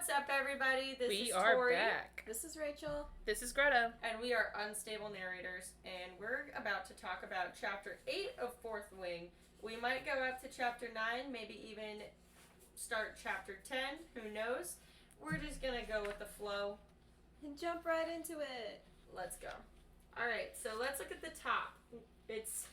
What's up, everybody? This is are Tori. back. This is Rachel. This is Greta. And we are Unstable Narrators, and we're about to talk about Chapter 8 of Fourth Wing. We might go up to Chapter 9, maybe even start Chapter 10, who knows? We're just gonna go with the flow. And jump right into it. Let's go. Alright, so let's look at the top. It's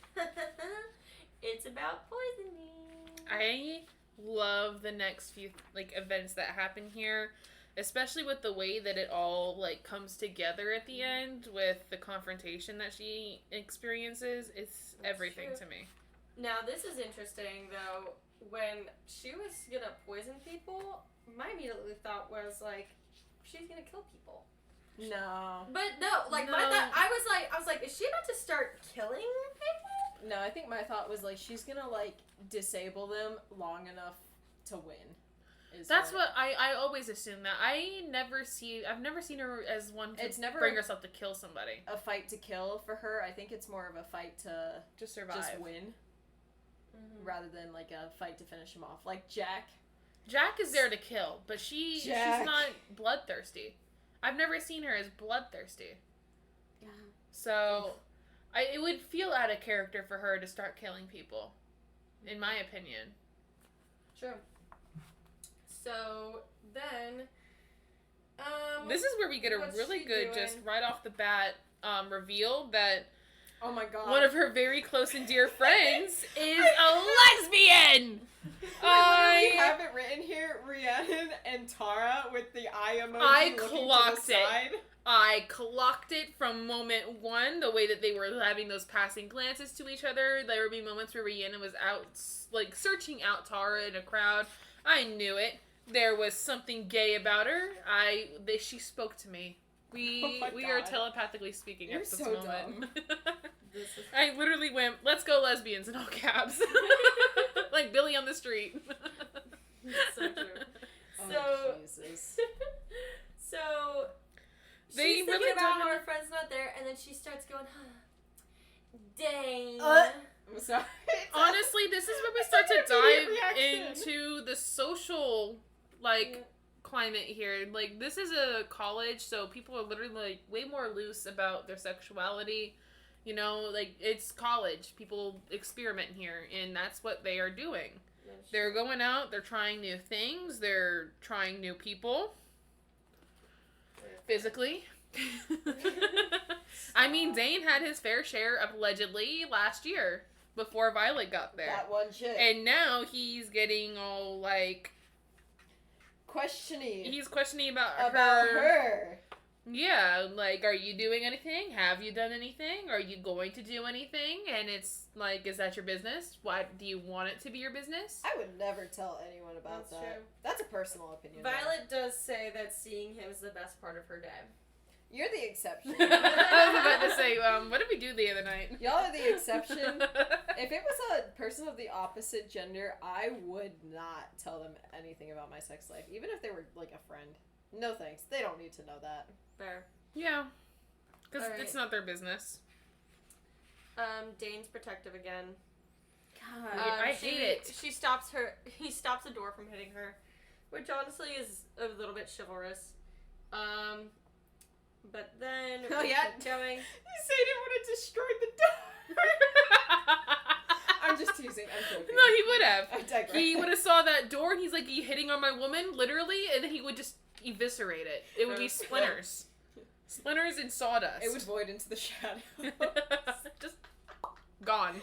it's about poisoning. I love the next few events that happen here, especially with the way that it all comes together at the end with the confrontation that she experiences. It's That's everything true. to me. Now, this is interesting, though. When she was gonna poison people, my immediate thought was, she's gonna kill people. No. But no, my thought, I was like, is she about to start killing people? No, I think my thought was, she's gonna, disable them long enough to win. That's what I always assume that. I've never seen her as one to It's never bring herself to kill somebody. a fight to kill for her. I think it's more of a fight to Just survive. just win. Mm-hmm. Rather than, a fight to finish him off. Like Jack. Jack is there to kill, but she's Jack. not bloodthirsty. I've never seen her as bloodthirsty. Yeah. So, it would feel out of character for her to start killing people, in my opinion. True. So, then, This is where we get a what's really she good, doing? just right off the bat, reveal that Oh my god. one of her very close and dear friends is a lesbian! I have it written here, Rhiannon and Tara with the eye emoji looking to the side. I clocked it from moment one, the way that they were having those passing glances to each other. There would be moments where Rhiannon was out, searching out Tara in a crowd. I knew it. There was something gay about her. She spoke to me. We are God. telepathically speaking You're at this so moment. this is... I literally went, let's go lesbians in all caps. Like Billy on the street. That's so true. Oh, Jesus. So, They she's really thinking about don't how have- her friend's not there, and then she starts going, Dain. I'm sorry. Honestly, this is where we start to It's an dive immediate reaction. into the social, climate here. This is a college, so people are literally, way more loose about their sexuality. You know, it's college. People experiment here, and that's what they are doing. They're going out, they're trying new things, they're trying new people. Physically. I mean, Dain had his fair share, allegedly, last year, before Violet got there. That one chick. And now he's getting all, questioning. he's questioning about her. Yeah, are you doing anything? Have you done anything? Are you going to do anything? And it's is that your business? Why do you want it to be your business? I would never tell anyone about That's that. true. That's a personal opinion. Violet does say that seeing him is the best part of her day. You're the exception. I was about to say, what did we do the other night? Y'all are the exception. If it was a person of the opposite gender, I would not tell them anything about my sex life, even if they were a friend. No thanks. They don't need to know that. Fair. Yeah, because Alright. it's not their business. Dain's protective again. God. I hate it. He stops the door from hitting her, which honestly is a little bit chivalrous. But then Oh, we yeah. keep going. You said he would have destroyed the door. I'm just teasing. I'm joking. No, he would have. I digress. He would have saw that door and he's you hitting on my woman, literally, and then he would just eviscerate it. It would be splinters. Splinters and sawdust. It would void into the shadow. Just gone.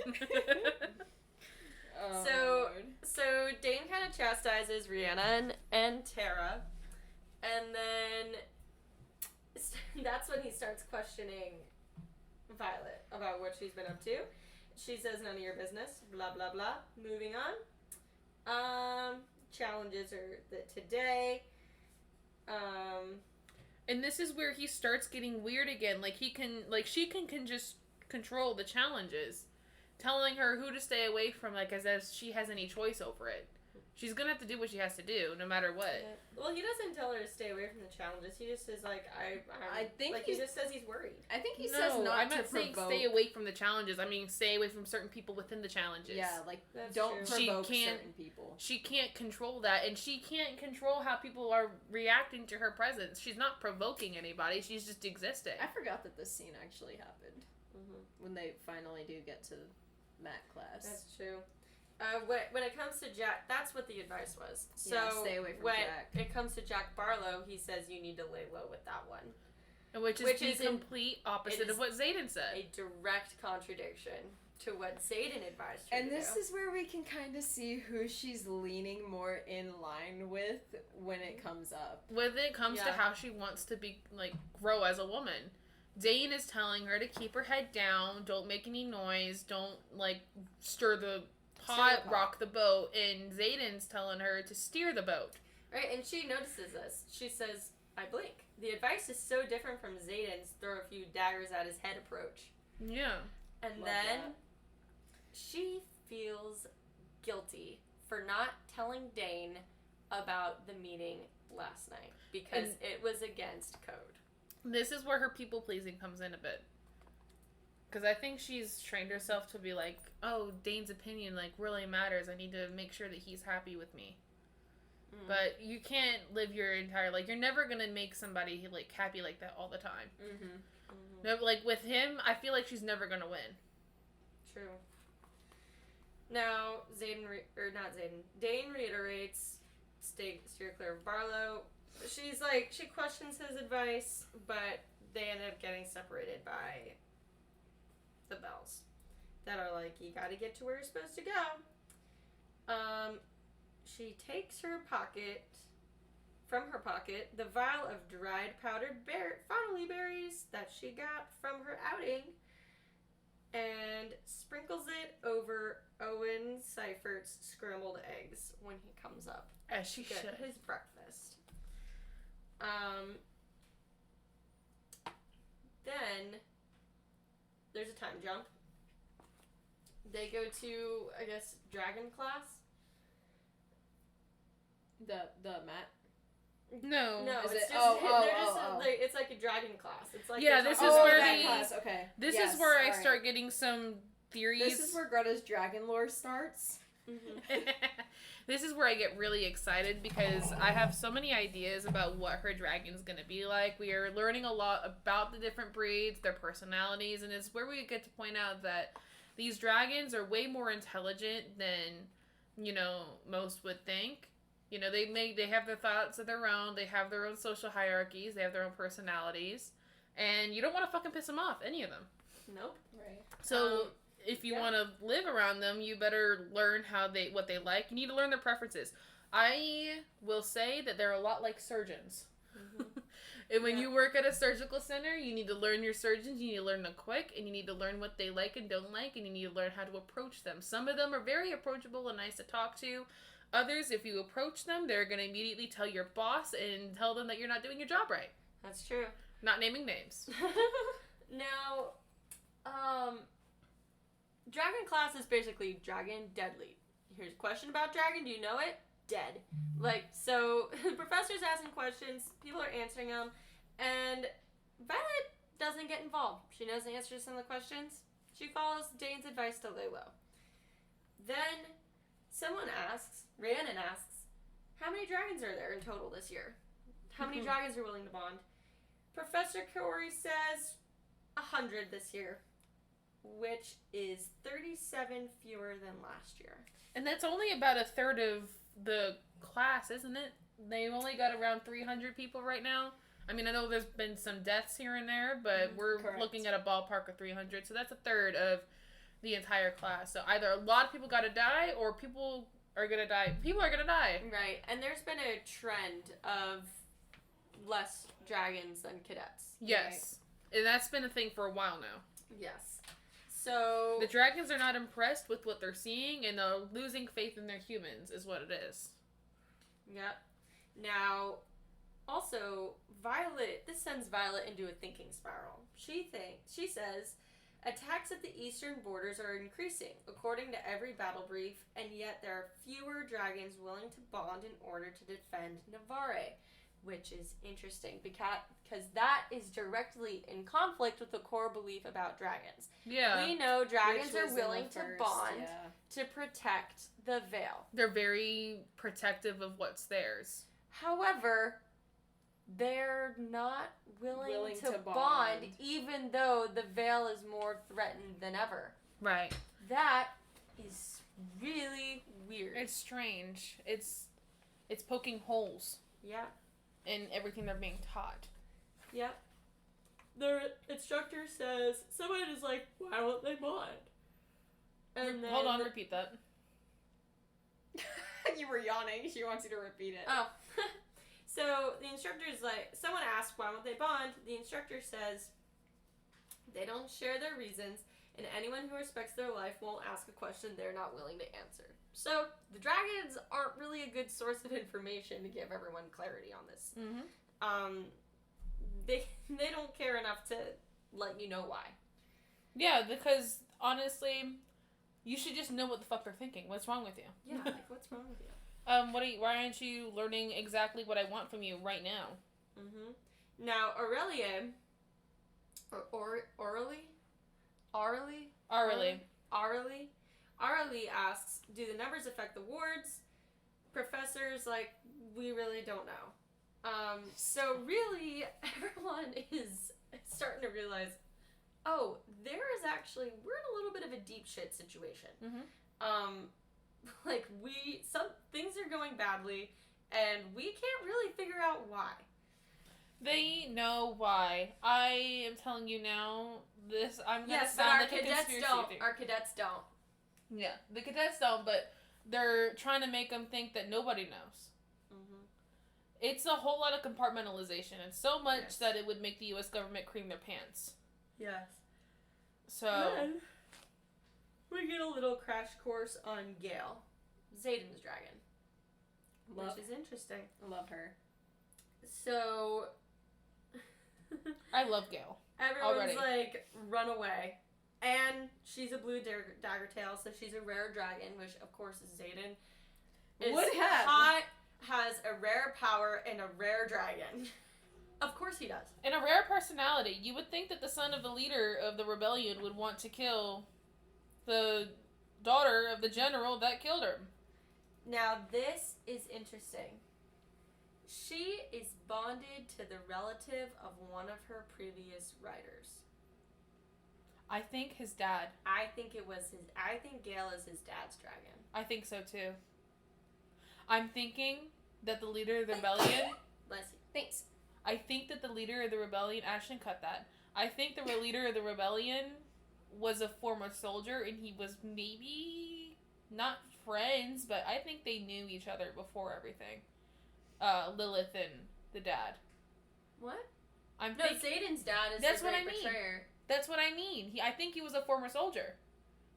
Oh, So- Lord. So Dain kind of chastises Rhiannon and Tara, and then that's when he starts questioning Violet about what she's been up to. She says none of your business, blah blah blah. Moving on. Challenges her today. And this is where he starts getting weird again. She can just control the challenges, telling her who to stay away from, as she has any choice over it. She's gonna have to do what she has to do, no matter what. Yeah. Well, he doesn't tell her to stay away from the challenges. He just says like, I think he just says he's worried. I think he says not I'm to not saying provoke. stay away from the challenges. I mean, stay away from certain people within the challenges. Yeah, like That's don't true. provoke She can't- certain people. She can't control that, and she can't control how people are reacting to her presence. She's not provoking anybody. She's just existing. I forgot that this scene actually happened Mm-hmm. when they finally do get to Matt class. That's true. When it comes to Jack, that's what the advice was. So Yeah, stay away from when Jack. it comes to Jack Barlow, he says you need to lay low with that one. Which Which is is the complete opposite of what Zayden said. A direct contradiction to what Zayden advised her And to this do. is where we can kind of see who she's leaning more in line with when it comes up. When it comes to Yeah. how she wants to be, like, grow as a woman. Dain is telling her to keep her head down, don't make any noise, don't, like, stir the pot, rock the boat, and Zayden's telling her to steer the boat. Right, and she notices this. She says, I blink. The advice is so different from Zayden's throw a few daggers at his head approach. Yeah. And Love then that. she feels guilty for not telling Dain about the meeting last night because And- it was against code. This is where her people-pleasing comes in a bit. Because I think she's trained herself to be like, oh, Dain's opinion, like, really matters. I need to make sure that he's happy with me. Mm. But you can't live your entire, like, you're never going to make somebody, like, happy like that all the time. Mm-hmm. Mhm. No, like, with him, I feel like she's never going to win. True. Now, Dain reiterates, steer clear of Barlow. She's like, she questions his advice, but they end up getting separated by the bells that are like, you gotta get to where you're supposed to go. She takes from her pocket, the vial of dried powdered fonnelly berries that she got from her outing, and sprinkles it over Owen Seifert's scrambled eggs when he comes up As she to get should. his breakfast. Then there's a time jump. They go to, I guess, dragon class. The Matt. No. No, Is it's it- just oh, they're just oh. like, it's like a dragon class. It's like Yeah, they're this talking is about where that the- class. Okay. This Yes, is where I alright. start getting some theories. This is where Greta's dragon lore starts. Mhm. This is where I get really excited because I have so many ideas about what her dragon's gonna be like. We are learning a lot about the different breeds, their personalities, and it's where we get to point out that these dragons are way more intelligent than, you know, most would think. You know, they have their thoughts of their own, they have their own social hierarchies, they have their own personalities, and you don't want to fucking piss them off, any of them. Nope. Right. So if you yeah. want to live around them, you better learn what they like. You need to learn their preferences. I will say that they're a lot like surgeons. And when Yeah. you work at a surgical center, you need to learn your surgeons. You need to learn them quick, and you need to learn what they like and don't like, and you need to learn how to approach them. Some of them are very approachable and nice to talk to. Others, if you approach them, they're going to immediately tell your boss and tell them that you're not doing your job right. That's true. Not naming names. Now, dragon class is basically dragon deadly. Here's a question about dragon. Do you know it? Dead. Like, so the professor's asking questions, people are answering them, and Violet doesn't get involved. She knows the answers to some of the questions. She follows Dane's advice to lay low. Then someone asks, Rhiannon asks, how many dragons are there in total this year? How many dragons are willing to bond? Professor Tori says 100 this year, which is 37 fewer than last year. And that's only about a third of the class, isn't it? They've only got around 300 people right now. I mean, I know there's been some deaths here and there, but we're Correct. looking at a ballpark of 300, so that's a third of the entire class. So either a lot of people gotta die, or people are gonna die. People are gonna die. Right, and there's been a trend of less dragons than cadets. Yes. And that's been a thing for a while now. Yes. So The dragons are not impressed with what they're seeing, and they're losing faith in their humans, is what it is. Yep. Now, also, this sends Violet into a thinking spiral. She says, Attacks at the eastern borders are increasing, according to every battle brief, and yet there are fewer dragons willing to bond in order to defend Navarre, which is interesting because that is directly in conflict with the core belief about dragons. Yeah. We know dragons Which was are in willing the to first, bond yeah. to protect the veil. They're very protective of what's theirs. However, they're not willing to bond, bond, even though the veil is more threatened than ever. Right. That is really weird. It's strange. It's poking holes Yeah. in everything they're being taught. Yep. Their instructor says, someone is like, why don't they bond? And then Hold on, repeat that. You were yawning. She wants you to repeat it. Oh. So the instructor is like, someone asked, why won't they bond? The instructor says, they don't share their reasons, and anyone who respects their life won't ask a question they're not willing to answer. So the dragons aren't really a good source of information to give everyone clarity on this. Mm-hmm. They don't care enough to let you know why. Yeah, because honestly, you should just know what the fuck they're thinking. What's wrong with you? Yeah, like, what's wrong with you? Why aren't you learning exactly what I want from you right now? Mm-hmm. Now, Aurelie asks, do the numbers affect the wards? Professor's like, we really don't know. So really, everyone is starting to realize, oh, we're in a little bit of a deep shit situation. Mm-hmm. Some things are going badly, and we can't really figure out why. They know why. I am telling you now, I'm gonna Yes, but sound our like a cadets conspiracy don't. theory. Our cadets don't. Yeah, the cadets don't, but they're trying to make them think that nobody knows. Mm-hmm. It's a whole lot of compartmentalization. It's so much Yes. that it would make the U.S. government cream their pants. Yes. So, Then we get a little crash course on Gale, Xaden's dragon, which is interesting. Love her. So I love Gale. everyone's Already. like, run away. And she's a blue dagger tail, so she's a rare dragon, which of course is Xaden. Would have. Hot, has a rare power and a rare dragon. Of course he does. And a rare personality. You would think that the son of the leader of the rebellion would want to kill the daughter of the general that killed her. Now this is interesting. She is bonded to the relative of one of her previous riders. I think his dad. I think Gale is his dad's dragon. I think so too. I'm thinking that the leader of the rebellion... Bless you. Thanks. I think that the leader of the rebellion... Ashton, cut that. I think the leader of the rebellion was a former soldier, and he was maybe not friends, but I think they knew each other before everything. Lilith and the dad. What? I'm No, Xaden's dad is That's the what great I mean. betrayer. That's what I mean. I think he was a former soldier.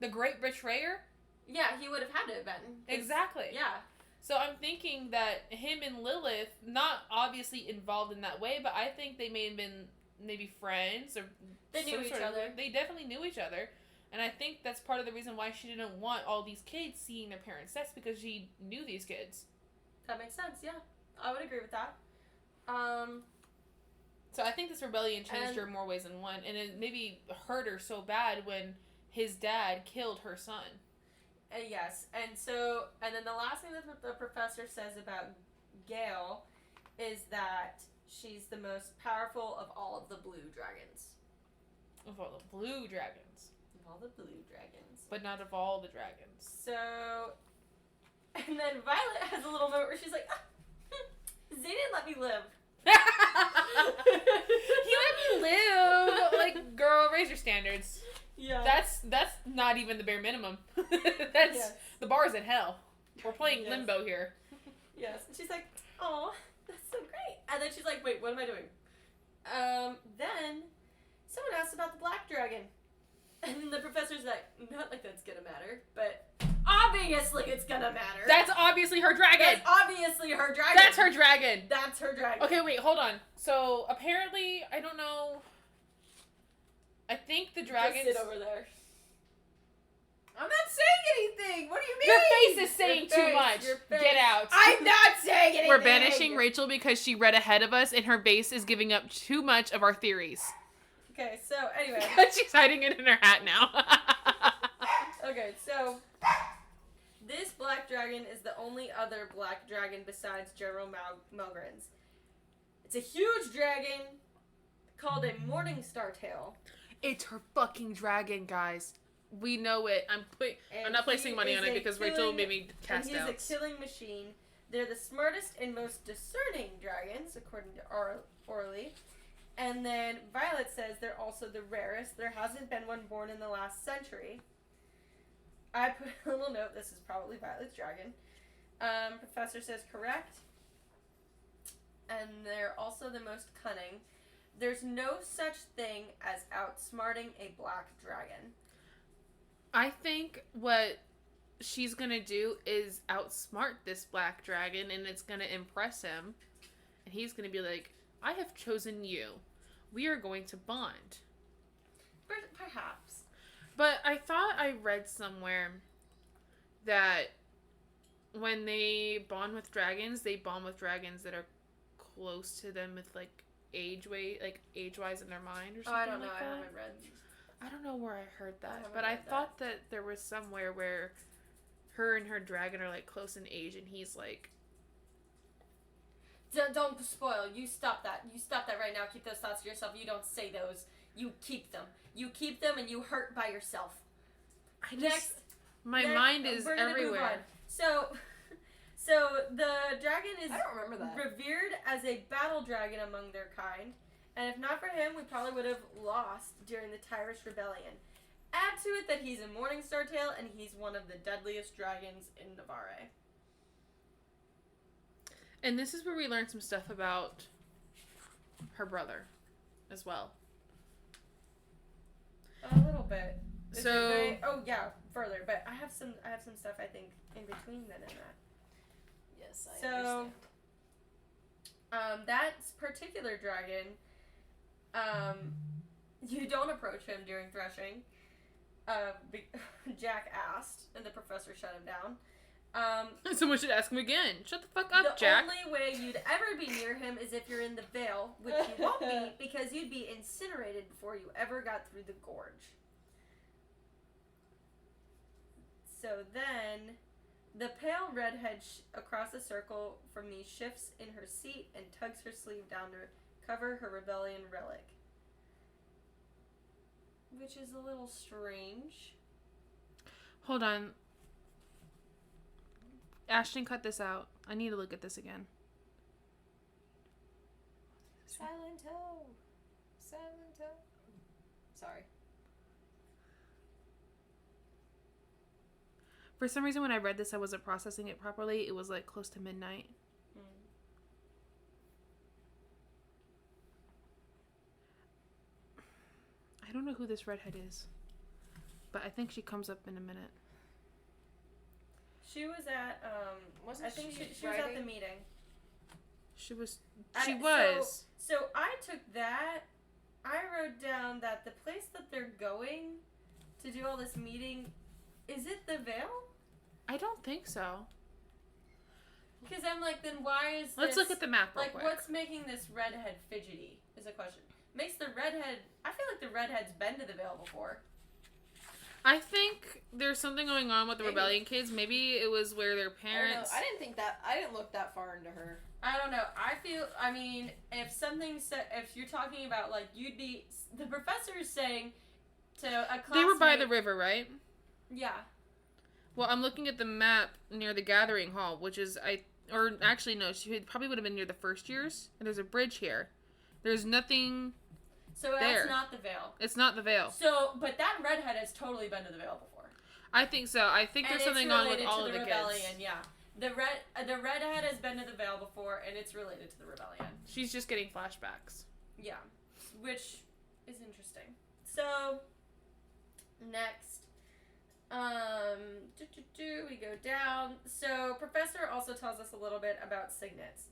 The great betrayer? Yeah, he would have had to have been. Exactly. Yeah. So I'm thinking that him and Lilith, not obviously involved in that way, but I think they may have been maybe friends or They knew some each sort of- other. They definitely knew each other. And I think that's part of the reason why she didn't want all these kids seeing their parents' sex, because she knew these kids. That makes sense, yeah. I would agree with that. So I think this rebellion changed And- her in more ways than one, and it maybe hurt her so bad when his dad killed her son. Yes, and then the last thing that the professor says about Gale is that she's the most powerful of all of the blue dragons. Of all the blue dragons. Of all the blue dragons. But not of all the dragons. So, and then Violet has a little moment where she's like, Xaden let me live. He let me live! Like, girl, raise your standards. Yeah. That's not even the bare minimum. That's Yes. the bar's at hell. We're playing Yes. limbo here. Yes. And she's like, oh, that's so great. And then she's like, wait, what am I doing? Then someone asked about the black dragon. And the professor's like, not like that's gonna matter, but obviously it's gonna matter. That's obviously her dragon! That's obviously her dragon. That's her dragon! That's her dragon. Okay, wait, hold on. So, apparently, I don't know... I think the Just dragons. sit over there. I'm not saying anything. What do you mean? Your face is saying Your too face, much. your face. Get out. I'm not saying anything. We're banishing Rachel because she read ahead of us, and her base is giving up too much of our theories. Okay, so anyway. She's hiding it in her hat now. Okay, so this black dragon is the only other black dragon besides General Melgren's. It's a huge dragon called a Morningstar tail. It's her fucking dragon, guys. We know it. I'm And not placing he money on is it a because Rachel killing- made me cast And he's doubts. a killing machine. They're the smartest and most discerning dragons, according to Orly. And then Violet says they're also the rarest. There hasn't been one born in the last century. I put a little note. This is probably Violet's dragon. Professor says correct. And they're also the most cunning. There's no such thing as outsmarting a black dragon. I think what she's gonna do is outsmart this black dragon, and it's gonna impress him. And he's gonna be like, I have chosen you. We are going to bond. Perhaps. But I thought I read somewhere that when they bond with dragons, they bond with dragons that are close to them with age-wise in their mind or something I don't know. like I that. haven't read. I don't know where I heard that, haven't but I read that. thought that there was somewhere where her and her dragon are like close in age, and he's like, Don't spoil. You stop that. You stop that right now. Keep those thoughts to yourself. You don't say those. You keep them. You keep them, and you hurt by yourself. Next, my mind is we're gonna move everywhere. on. So the dragon is I don't remember that. revered as a battle dragon among their kind, and if not for him, we probably would have lost during the Tyrish Rebellion. Add to it that he's a Morningstar tail, and he's one of the deadliest dragons in Navarre. And this is where we learn some stuff about her brother as well. A little bit. So- Further, but I have some stuff I think in between then and that. Yes, I So, understand. that particular dragon, you don't approach him during threshing. Jack asked, and the professor shut him down. Someone should ask him again. Shut the fuck up, The Jack. only way you'd ever be near him is if you're in the Vale, which you won't be, because you'd be incinerated before you ever got through the gorge. So then, the pale redhead across the circle from me shifts in her seat and tugs her sleeve down to cover her rebellion relic. Which is a little strange. Hold on. Ashton, cut this out. I need to look at this again. Silent-o. Silent-o. Sorry. For some reason, when I read this, I wasn't processing it properly. It was like close to midnight. I don't know who this redhead is, but I think she comes up in a minute. She was at, Wasn't I think she she was at the writing? meeting. She was. So I took that. I wrote down that the place that they're going to do all this meeting, is it the Vale? I don't think so. Because I'm like, then why is this... Let's look at the map real Like, quick. what's making this redhead fidgety is a question. Makes the redhead... I feel like the redhead's been to the Vale before. I think there's something going on with the Maybe. Rebellion kids. Maybe it was where their I don't know. parents... I didn't look that far into her. I don't know. I mean, if you're talking about, like, you'd be... The professor's saying to a classmate... They were by the river, right? Yeah. Well, I'm looking at the map near the Gathering Hall, which is... Actually, no. She probably would have been near the first years. And there's a bridge here. There's nothing... So that's There. not the Vale. It's not the Vale. So, but that redhead has totally been to the Vale before. I think so. I think there's something on with all of the rebellion, kids. yeah. The redhead has been to the Vale before, and it's related to the rebellion. She's just getting flashbacks. Yeah, which is interesting. So, next, we go down. So, Professor also tells us a little bit about signets.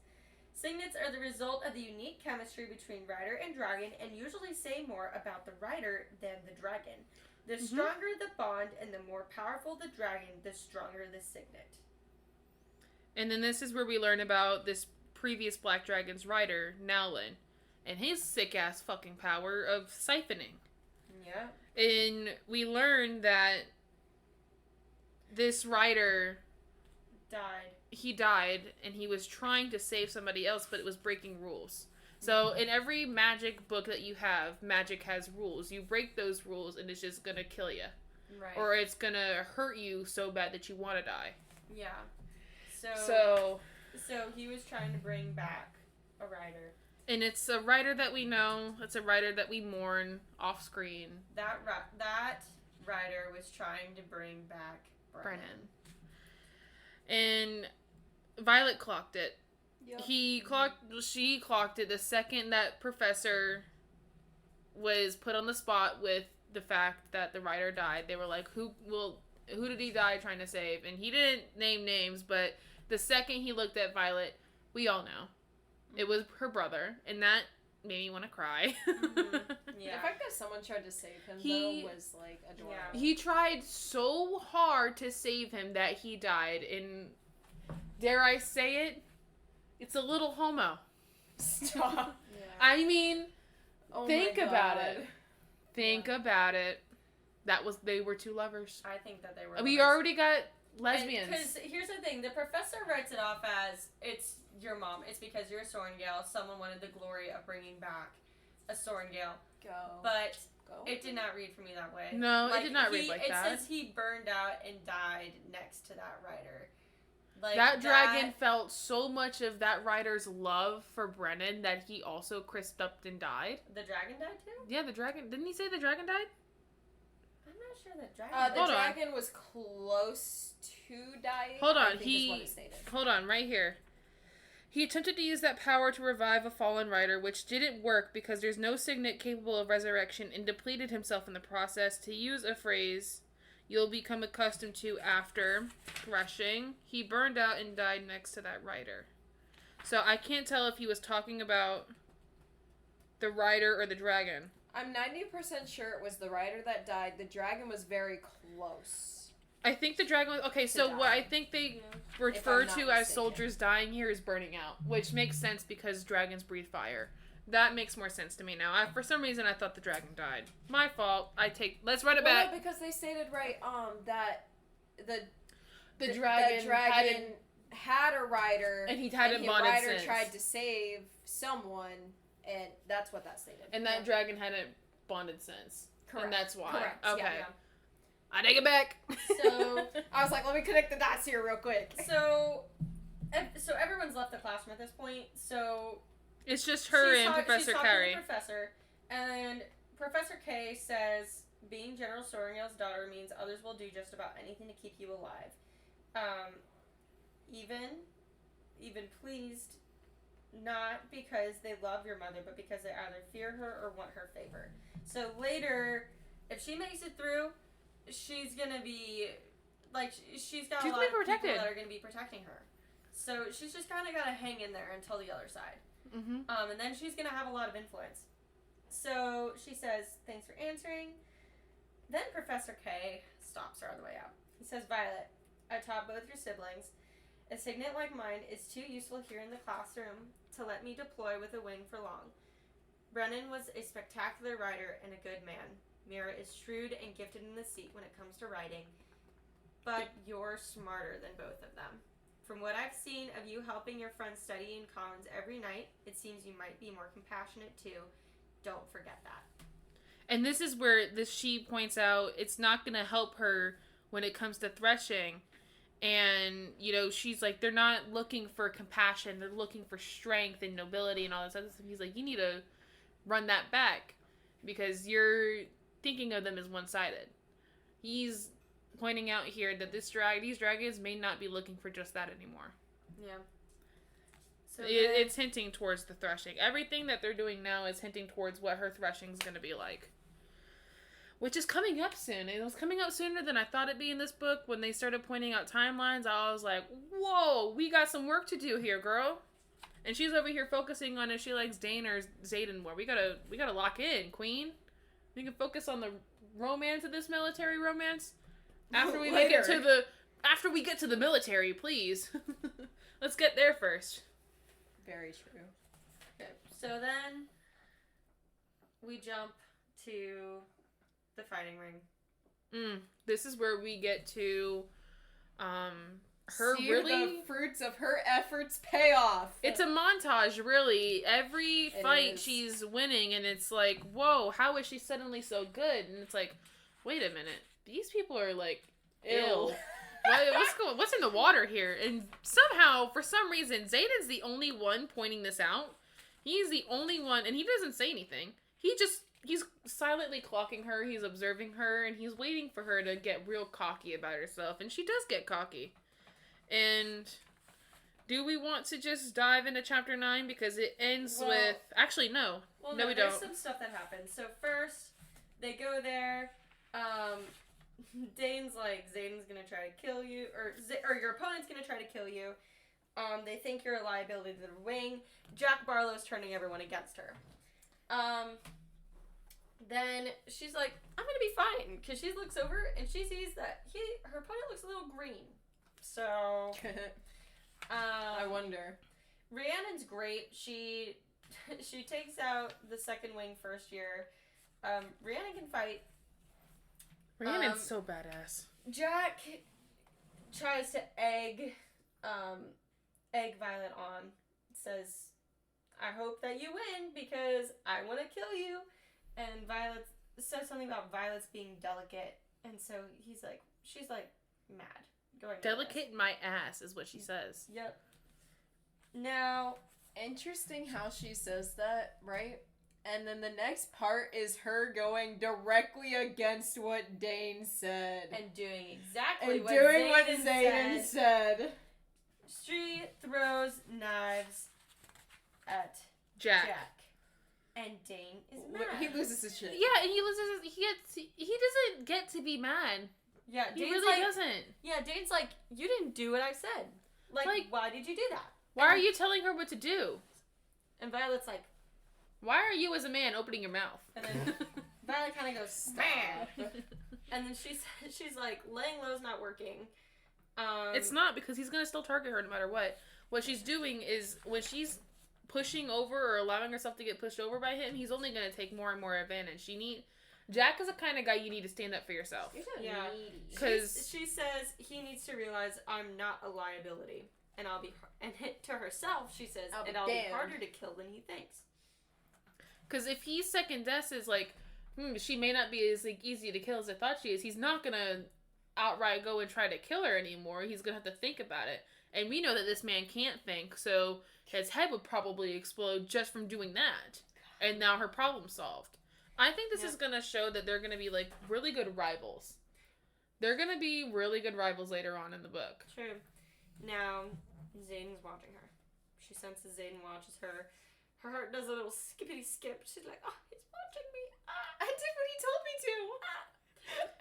Signets are the result of the unique chemistry between rider and dragon and usually say more about the rider than the dragon. The stronger the bond and the more powerful the dragon, the stronger the signet. And then this is where we learn about this previous Black Dragon's rider, Nowlin, and his sick-ass fucking power of siphoning. Yeah. And we learn that this rider he died, and he was trying to save somebody else, but it was breaking rules. So, in every magic book that you have, magic has rules. You break those rules, and it's just gonna kill you. Right. Or it's gonna hurt you so bad that you want to die. Yeah. So he was trying to bring back a rider. And it's a rider that we know. It's a rider that we mourn off-screen. That rider was trying to bring back Brennan. And Violet clocked it. Yep. She clocked it the second that Professor was put on the spot with the fact that the rider died. They were like, who did he die trying to save? And he didn't name names, but the second he looked at Violet, we all know. It was her brother, and that made me want to cry. Yeah. The fact that someone tried to save him, though, was, like, adorable. Yeah. He tried so hard to save him that he died, and dare I say it, it's a little homo. Stop. Yeah. I mean, Oh think my about God. it. Think about it. They were two lovers. I think that they were. We lovers. already got lesbians. Because here's the thing: the professor writes it off as it's your mom. It's because you're a Sorengale. Someone wanted the glory of bringing back a Sorengale. Go. But Go. it did not read for me that way. No, it did not read like that. It says he burned out and died next to that rider. Like that dragon felt so much of that rider's love for Brennan that he also crisped up and died. The dragon died too? Yeah, the dragon. Didn't he say the dragon died? I'm not sure the dragon. The dragon was close to dying. Hold on, I think is what it stated. Hold on, right here. He attempted to use that power to revive a fallen rider, which didn't work because there's no signet capable of resurrection, and depleted himself in the process. To use a phrase you'll become accustomed to after threshing, he burned out and died next to that rider. So I can't tell if he was talking about the rider or the dragon. I'm 90% sure it was the rider that died. The dragon was very close. I think the dragon was... Okay, so what I think they refer to as soldiers dying here is burning out, which makes sense because dragons breathe fire. That makes more sense to me now. For some reason, I thought the dragon died. My fault. Let's run it back. No, because they stated right, that the dragon had a rider, and he hadn't bonded rider since. tried to save someone, and that's what that stated. And that dragon hadn't bonded since. Correct. And that's why. Correct. Okay. Yeah. I take it back. So I was like, let me connect the dots here real quick. So everyone's left the classroom at this point. So it's just her and Professor Carey. To the professor, and Professor K says being General Sorengale's daughter means others will do just about anything to keep you alive. Even pleased, not because they love your mother, but because they either fear her or want her favor. So later, if she makes it through, she's gonna be like she's got a lot of people that are gonna be protecting her. So she's just kind of gotta hang in there until the other side. Mm-hmm. And then she's gonna have a lot of influence. So she says, "Thanks for answering." Then Professor K stops her on the way out. He says, "Violet, I taught both your siblings. A signet like mine is too useful here in the classroom to let me deploy with a wing for long. Brennan was a spectacular rider and a good man. Mira is shrewd and gifted in the seat when it comes to writing, but you're smarter than both of them. From what I've seen of you helping your friends study in Collins every night, it seems you might be more compassionate too. Don't forget that." And this is where she points out it's not going to help her when it comes to threshing. And, she's like, they're not looking for compassion. They're looking for strength and nobility and all this other stuff. He's like, you need to run that back because you're thinking of them as one-sided. He's pointing out here that these dragons may not be looking for just that anymore. Yeah. So it's hinting towards the threshing. Everything that they're doing now is hinting towards what her threshing is going to be like. Which is coming up soon. It was coming up sooner than I thought it'd be in this book. When they started pointing out timelines, I was like, whoa, we got some work to do here, girl. And she's over here focusing on if she likes Dain or Xaden more. We gotta lock in, Queen. We can focus on the romance of this military romance after we make it to the military, please. Let's get there first. Very true. Okay, so then we jump to the fighting ring. This is where we get to her see really the fruits of her efforts pay off. It's a montage, really. Every fight she's winning, and it's like, whoa, how is she suddenly so good? And it's like, wait a minute, these people are like ill. What's in the water here? And somehow, for some reason, Xaden's the only one pointing this out. He's the only one, and he doesn't say anything. He's silently clocking her, he's observing her, and he's waiting for her to get real cocky about herself. And she does get cocky. And do we want to just dive into chapter 9? Because it ends with... Actually, no. Well, no, we there's don't. some stuff that happens. So first, they go there. Dain's like, Xaden's gonna try to kill you, or your opponent's gonna try to kill you. They think you're a liability to the wing. Jack Barlow's turning everyone against her. Then she's like, I'm gonna be fine, because she looks over and she sees that her opponent looks a little green. So, I wonder. Rhiannon's great. She takes out the second wing first year. Rhiannon can fight. Rhiannon's so badass. Jack tries to egg Violet on. Says, I hope that you win because I want to kill you. And Violet says something about Violet's being delicate. And so she's like mad. Delicate my ass is what she says. Yep. Now, interesting how she says that, right? And then the next part is her going directly against what Dain said. And doing exactly what Xaden said. She throws knives at Jack. And Dain is mad. He loses his shit. Yeah, and he doesn't get to be mad. Yeah, he really doesn't. Yeah, Dain's like, you didn't do what I said. Like, why did you do that? Why are you telling her what to do? And Violet's like, why are you as a man opening your mouth? And then Violet kind of goes, stop. And then she's like, laying low's not working. It's not, because he's going to still target her no matter what. What she's doing is, when she's pushing over or allowing herself to get pushed over by him, he's only going to take more and more advantage. Jack is the kind of guy you need to stand up for yourself. Yeah. Because she says he needs to realize I'm not a liability. And to herself, she says, I'll be harder to kill than he thinks. Because if he second guesses, like, she may not be as easy to kill as I thought she is, he's not going to outright go and try to kill her anymore. He's going to have to think about it. And we know that this man can't think, so his head would probably explode just from doing that. And now her problem's solved. I think this is going to show that they're going to be, really good rivals. They're going to be really good rivals later on in the book. True. Now, Xaden's watching her. She senses Xaden watches her. Her heart does a little skippity skip. She's like, oh, he's watching me. I did what he told me to.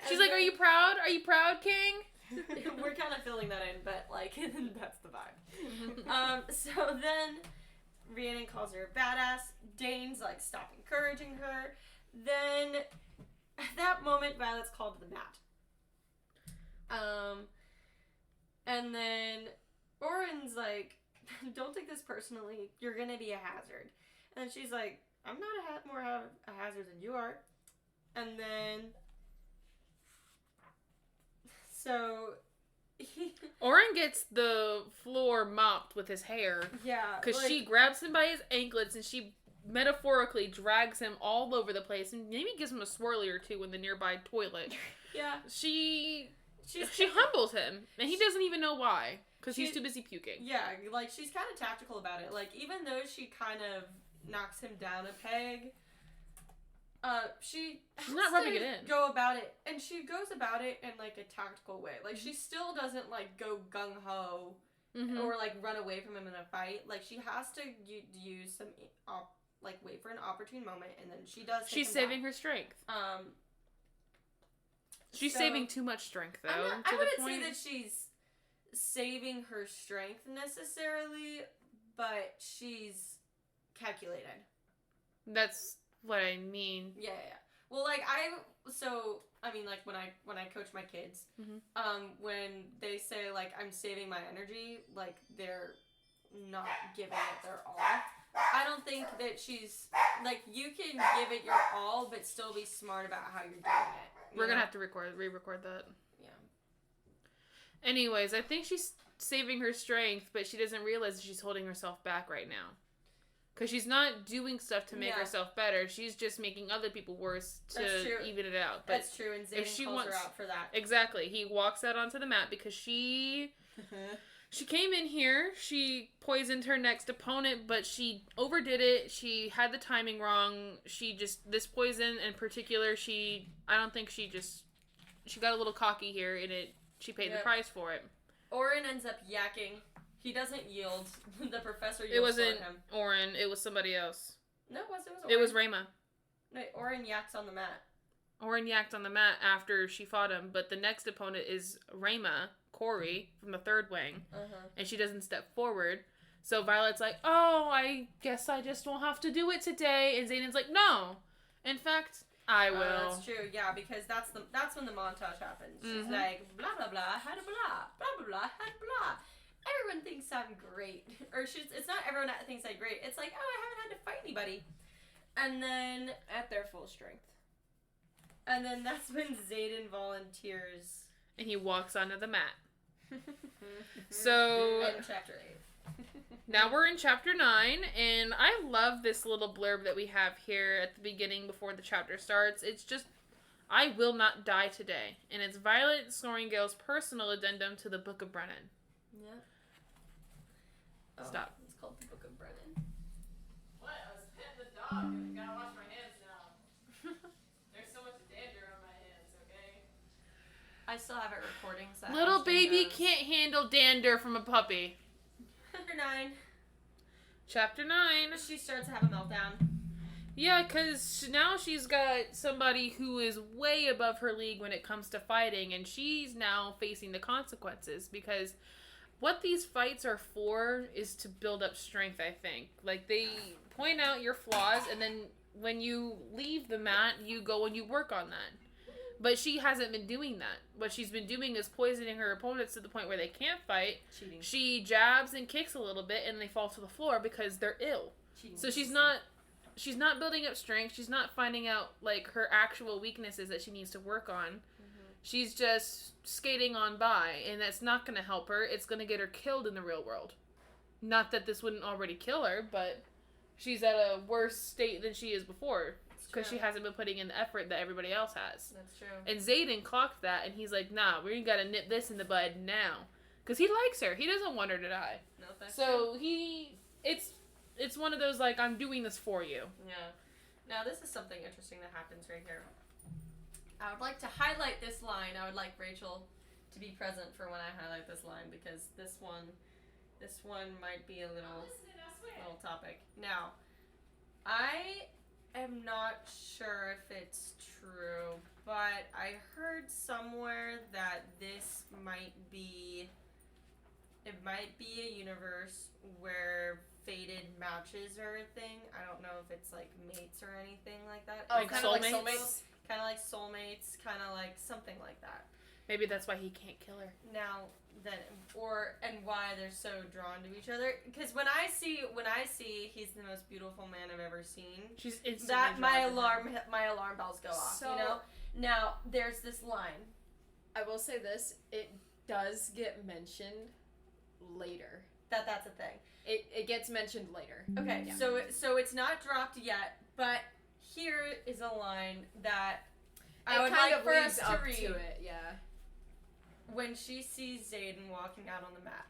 She's like, are you proud? Are you proud, King? We're kind of filling that in, but, that's the vibe. So then, Rhiannon calls her a badass. Dain's, stop encouraging her. Then, at that moment, Violet's called to the mat. And then Oren's like, don't take this personally. You're gonna be a hazard. And she's like, I'm not more a hazard than you are. And then, so Oren gets the floor mopped with his hair. Yeah. Because she grabs him by his anklets and she metaphorically drags him all over the place and maybe gives him a swirly or two in the nearby toilet. Yeah. She humbles him, and he doesn't even know why, because he's too busy puking. Yeah, she's kind of tactical about it. Even though she kind of knocks him down a peg, she's not rubbing it in. Go about it, and she goes about it in, a tactical way. She still doesn't, go gung-ho, or, run away from him in a fight. She has to use some, wait for an opportune moment, and then she does. She's saving her strength. She's saving too much strength, though. I wouldn't say that she's saving her strength necessarily, but she's calculated. That's what I mean. Yeah. Well, like like when I coach my kids, when they say like I'm saving my energy, like they're not giving it their all. I don't think that she's like you can give it your all, but still be smart about how you're doing it. We're gonna have to re-record that. Yeah. Anyways, I think she's saving her strength, but she doesn't realize that she's holding herself back right now. Because she's not doing stuff to make herself better. She's just making other people worse to even it out. But that's true, and Dain calls her out for that. Exactly. He walks out onto the mat because she came in here, she poisoned her next opponent, but she overdid it. She had the timing wrong. This poison in particular, I don't think she got a little cocky here, and she paid the price for it. Oren ends up yakking. He doesn't yield. The professor yields It wasn't for him. Oren. It was somebody else. No, it was Oren. It was Rayma. No, Oren yaks on the mat. Oren yacked on the mat after she fought him, but the next opponent is Rayma, Tori, from the third wing, and she doesn't step forward. So Violet's like, oh, I guess I just won't have to do it today. And Zayden's like, no. In fact, I will. That's true, yeah, because that's when the montage happens. She's like, blah, blah, blah, had a blah, blah, blah, blah, had blah. Everyone thinks I'm great. Or it's not everyone that thinks I'm great. It's like, oh, I haven't had to fight anybody. And then... At their full strength. And then that's when Zayden volunteers. And he walks onto the mat. So... In Chapter 8. Now we're in Chapter 9, and I love this little blurb that we have here at the beginning before the chapter starts. It's just, I will not die today. And it's Violet Soaringale's personal addendum to the Book of Brennan. Yeah. Stop. It's called the Book of Brennan. What? I was petting the dog and I gotta wash my hands now. There's so much dander on my hands, okay? I still have it recording. So Little baby can't handle dander from a puppy. Chapter 9. Chapter 9. She starts to have a meltdown. Yeah, because now she's got somebody who is way above her league when it comes to fighting, and she's now facing the consequences, because what these fights are for is to build up strength, I think. Like, they point out your flaws, and then when you leave the mat, you go and you work on that. But she hasn't been doing that. What she's been doing is poisoning her opponents to the point where they can't fight. Cheating. She jabs and kicks a little bit, and they fall to the floor because they're ill. Cheating. So she's not building up strength. She's not finding out, like, her actual weaknesses that she needs to work on. She's just skating on by, and that's not going to help her. It's going to get her killed in the real world. Not that this wouldn't already kill her, but she's at a worse state than she is before. Because she hasn't been putting in the effort that everybody else has. That's true. And Zayden clocked that, and he's like, nah, we gotta nip this in the bud now. Because he likes her. He doesn't want her to die. No, that's true. It's one of those, like, I'm doing this for you. Yeah. Now, this is something interesting that happens right here. I would like to highlight this line. I would like Rachel to be present for when I highlight this line, because this one might be a little topic. Now, I am not sure if it's true, but I heard somewhere that this might be a universe where fated matches are a thing. I don't know if it's like mates or anything like that. Oh, kind of like soulmates? Kind of like soulmates, kind of like something like that. Maybe that's why he can't kill her. Now, and why they're so drawn to each other. Because when I see he's the most beautiful man I've ever seen. She's instantly that my drawn to him. alarm bells go off. So, you know. Now there's this line. I will say this: it does get mentioned later. That's a thing. It gets mentioned later. Okay, yeah. So it's not dropped yet, but here is a line that I would like for us to read. To it, yeah. When she sees Zayden walking out on the mat.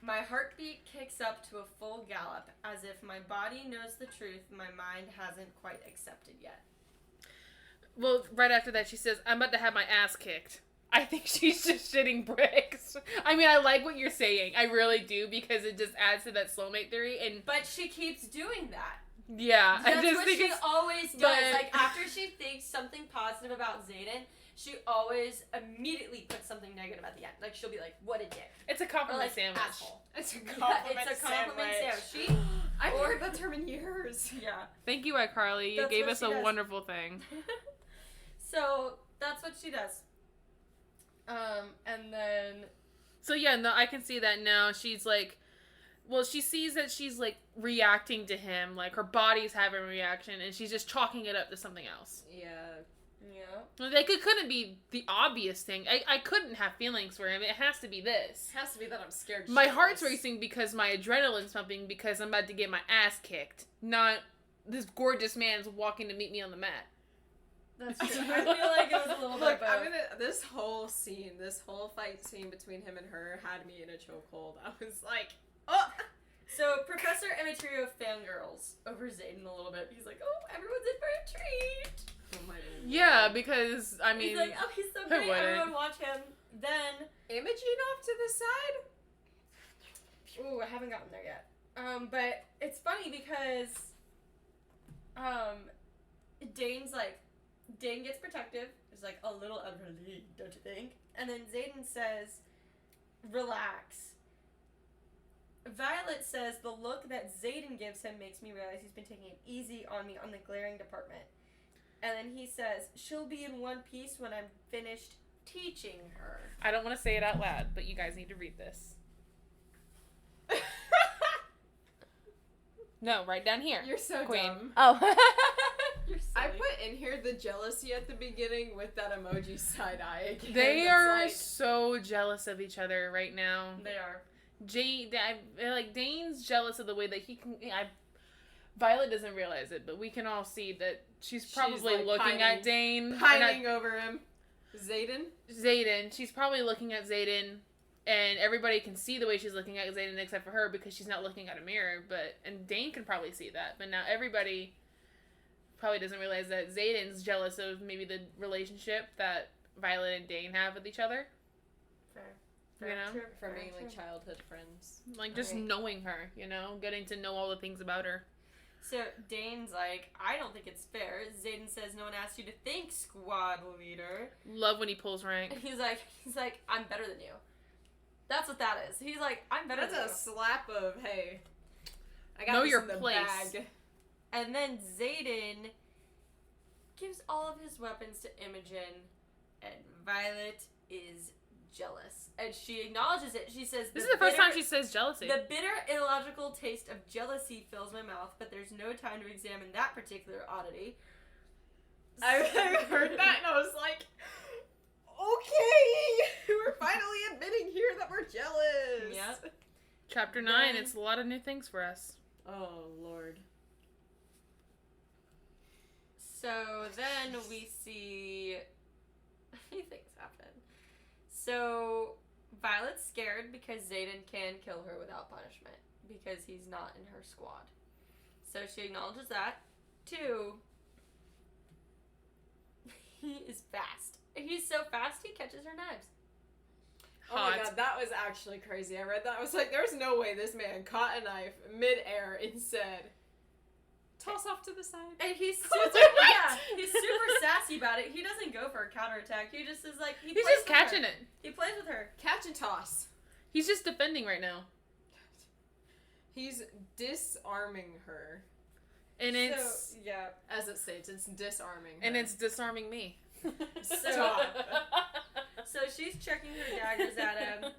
My heartbeat kicks up to a full gallop, as if my body knows the truth my mind hasn't quite accepted yet. Well, right after that, she says, I'm about to have my ass kicked. I think she's just shitting bricks. I mean, I like what you're saying. I really do, because it just adds to that soulmate theory. But she keeps doing that. Yeah. That's what she always does. Like, after she thinks something positive about Zayden, she always immediately puts something negative at the end. Like, she'll be like, what a dick. It's a Or compliment like, sandwich. asshole. It's a Yeah, compliment it's a compliment sandwich. She, I haven't heard that term in years. yeah. Thank you, iCarly. You That's gave what us she a does. wonderful thing. So, that's what she does. And then... So yeah, no, I can see that now. She's like, well, she sees that she's like reacting to him, like her body's having a reaction, and she's just chalking it up to something else. Yeah. Yeah. Like it couldn't be the obvious thing. I couldn't have feelings for him. It has to be this. It has to be that I'm scared. My heart's racing because my adrenaline's pumping because I'm about to get my ass kicked. Not this gorgeous man's walking to meet me on the mat. That's true. I feel like it was a little Look, bit both. this whole scene, this whole fight scene between him and her had me in a chokehold. I was like, oh! So, Professor Immaterio fangirls over Zayden a little bit. He's like, oh, everyone's in for a treat. Oh my God. Yeah, because I mean, He's like, oh, he's so I great. wouldn't. Everyone watch him. Then, Imogene off to the side? ooh, I haven't gotten there yet. But it's funny because, Dain gets protective. It's like a little out of her league, don't you think? And then Zayden says, relax. Violet says, the look that Zayden gives him makes me realize he's been taking it easy on me on the glaring department. And then he says, she'll be in one piece when I'm finished teaching her. I don't want to say it out loud, but you guys need to read this. No, right down here. You're so Queen. dumb. Oh. You're silly. I put in here the jealousy at the beginning with that emoji side eye again. They It's are like, so jealous of each other right now. They are. Dane's jealous of the way that he can. Violet doesn't realize it, but we can all see that she's probably like, looking at Dain. pining over him. Zayden. She's probably looking at Zayden, and everybody can see the way she's looking at Zayden except for her because she's not looking at a mirror. And Dain can probably see that, but now everybody probably doesn't realize that Zayden's jealous of maybe the relationship that Violet and Dain have with each other. Fair. You know? True. From Very being like true. childhood friends. Like just Right. knowing her, you know, getting to know all the things about her. So Dane's like, I don't think it's fair. Zayden says, no one asked you to think, squad leader. Love when he pulls rank. And he's like, I'm better than you. That's what that is. He's like, I'm better That's than a you. slap of, hey, I got Know this your in the place. bag. And then Zayden gives all of his weapons to Imogen, and Violet is jealous. And she acknowledges it. She says, This is the first time she says jealousy. The bitter, illogical taste of jealousy fills my mouth, but there's no time to examine that particular oddity. I heard that and I was like, okay, we're finally admitting here that we're jealous. Yep. Chapter 9, Then- it's a lot of new things for us. Oh, Lord. So then we see many things happen. So Violet's scared because Zayden can kill her without punishment because he's not in her squad. So she acknowledges that. 2, he is fast. He's so fast he catches her knives. Oh my God, that was actually crazy. I read that. I was like, there's no way this man caught a knife mid-air and said, toss off to the side. And he's What? super, yeah, he's super sassy about it. He doesn't go for a counterattack. He just is like, He's plays just with catching her. it. He plays with her. Catch and toss. He's just defending right now. He's disarming her. And it's So, yeah. As it states, it's disarming her. and it's disarming me. Stop. So she's checking her daggers at him.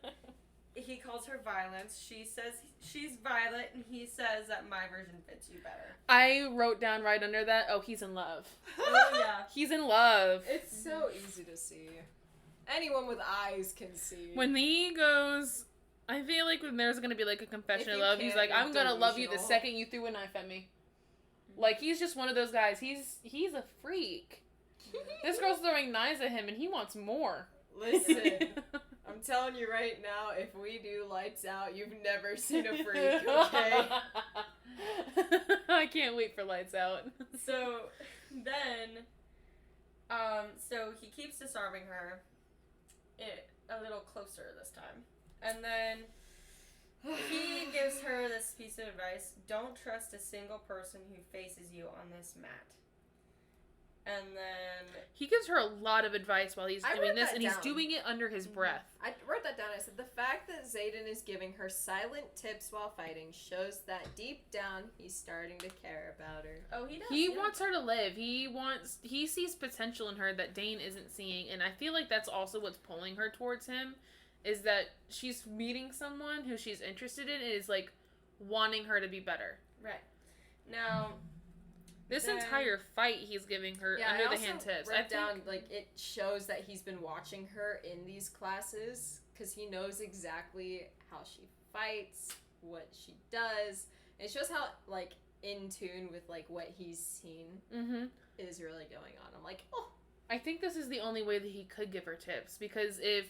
He calls her violence. She says she's Violet, and he says that my version fits you better. I wrote down right under that, oh, he's in love. Oh, yeah. He's in love. It's so easy to see. Anyone with eyes can see. When he goes, I feel like when there's going to be like a confession If of you love, he's can't, like, you're I'm going to love you the delusional. second you threw a knife at me. Like, he's just one of those guys. He's a freak. This girl's throwing knives at him, and he wants more. Listen, I'm telling you right now, if we do lights out, you've never seen a freak, okay? I can't wait for lights out. So then, so he keeps disarming her a little closer this time. And then he gives her this piece of advice: don't trust a single person who faces you on this mat. And then He gives her a lot of advice while he's I doing wrote this, that and he's down. doing it under his breath. I wrote that down. I said, the fact that Xaden is giving her silent tips while fighting shows that deep down he's starting to care about her. oh, he does. He yeah. wants her to live. He sees potential in her that Dain isn't seeing, and I feel like that's also what's pulling her towards him, is that she's meeting someone who she's interested in and is, like, wanting her to be better. Right. Now, This Then- entire fight he's giving her Yeah, under I the hand also tips. wrote down, like, it shows that he's been watching her in these classes because he knows exactly how she fights, what she does. It shows how, like, in tune with, like, what he's seen is really going on. I'm like, oh. I think this is the only way that he could give her tips, because if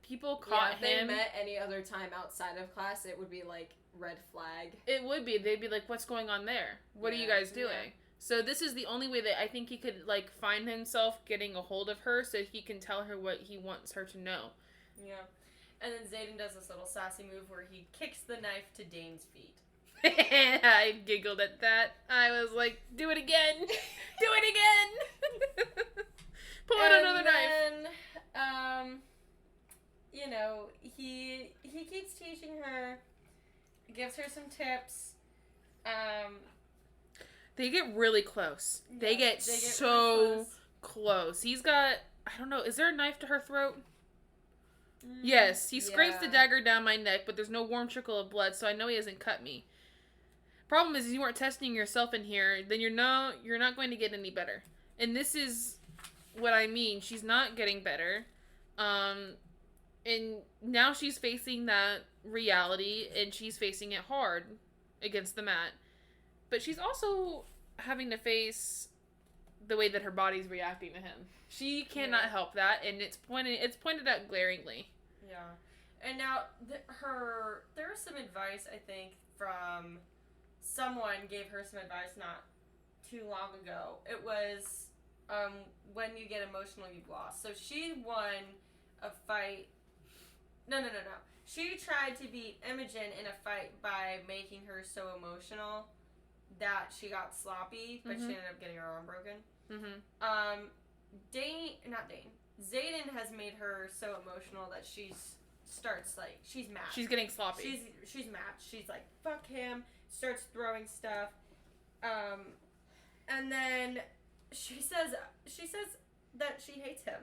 people caught if they him, met any other time outside of class, it would be, like, red flag. it would be. They'd be like, "What's going on there? What are you Yeah, guys doing?" yeah. So this is the only way that I think he could, like, find himself getting a hold of her, so he can tell her what he wants her to know. yeah. And then Xaden does this little sassy move where he kicks the knife to Dane's feet. I giggled at that. I was like, "Do it again! Do it again!" Pull out another knife. Then, you know, he keeps teaching her, gives her some tips. They get really close. They Yeah, get so really close. He's got, I don't know, is there a knife to her throat? Yes, he scrapes the Yeah. dagger down my neck, but there's no warm trickle of blood, so I know he hasn't cut me. Problem is, you weren't testing yourself in here, then you're not going to get any better. And this is what I mean. She's not getting better. And now she's facing that reality, and she's facing it hard against the mat. But she's also having to face the way that her body's reacting to him. She cannot help that, and it's pointed out glaringly. Yeah. And now, there was some advice, I think, from someone gave her some advice not too long ago. It was, when you get emotional, you've lost. So she won a fight. No. She tried to beat Imogen in a fight by making her so emotional that she got sloppy, but she ended up getting her arm broken. Xaden has made her so emotional that she's mad. She's getting sloppy. She's mad. She's like, fuck him, starts throwing stuff. And then she says that she hates him.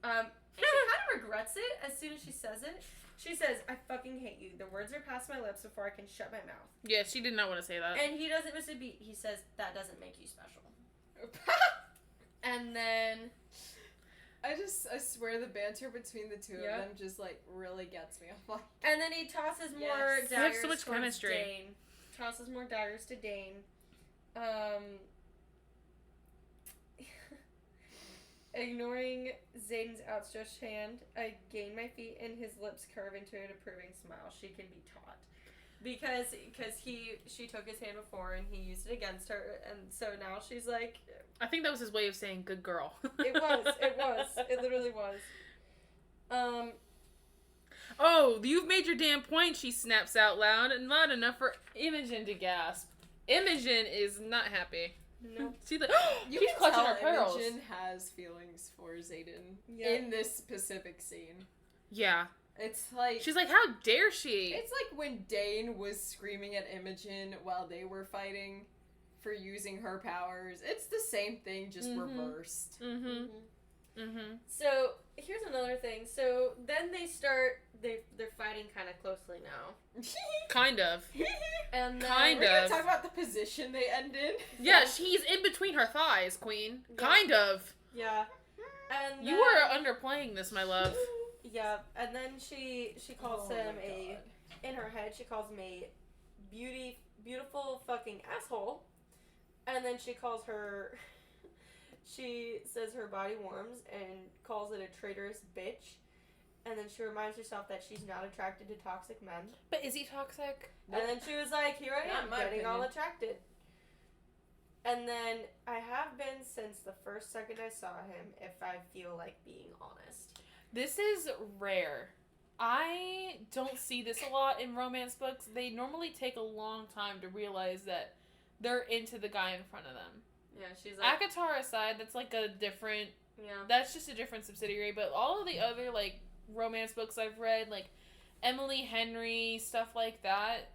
And she kind of regrets it as soon as she says it. She says, I fucking hate you. The words are past my lips before I can shut my mouth. Yeah, she did not want to say that. And he doesn't miss a beat. He says, that doesn't make you special. And then... I swear the banter between the two Yeah. of them just, like, really gets me. I'm like, And then he tosses more Yes. They have daggers so much towards chemistry. Dain. Tosses more daggers to Dain. Ignoring Xaden's outstretched hand, I gain my feet and his lips curve into an approving smile. She can be taught. Because she took his hand before and he used it against her, and so now she's like... I think that was his way of saying good girl. It literally was. Oh, you've made your damn point, she snaps out loud, and loud enough for Imogen to gasp. Imogen is not happy. No. She's like, you she's can clutching tell her pearls. Imogen has feelings for Xaden Yeah. in this specific scene. Yeah. It's like... She's like, how dare she? It's like when Dain was screaming at Imogen while they were fighting for using her powers. It's the same thing, just reversed. So here's another thing. So then they're fighting kind of closely now. Kind of. And then, Kind We're gonna of. talk about the position they end in. Yeah, she's in between her thighs, Queen. Yeah. Kind of. Yeah. And You then, are underplaying this, my love. Yeah, and then she calls Oh him my God. in her head, she calls him a beautiful fucking asshole. And then she calls her, she says her body warms and calls it a traitorous bitch. And then she reminds herself that she's not attracted to toxic men. But is he toxic? And then she was like, here I Not am, in my getting all opinion. attracted. And then I have been since the first second I saw him, if I feel like being honest. This is rare. I don't see this a lot in romance books. They normally take a long time to realize that they're into the guy in front of them. Yeah, she's like... ACOTAR aside, that's like a different... Yeah. That's just a different subsidiary, but all of the other, like, romance books I've read, like Emily Henry, stuff like that,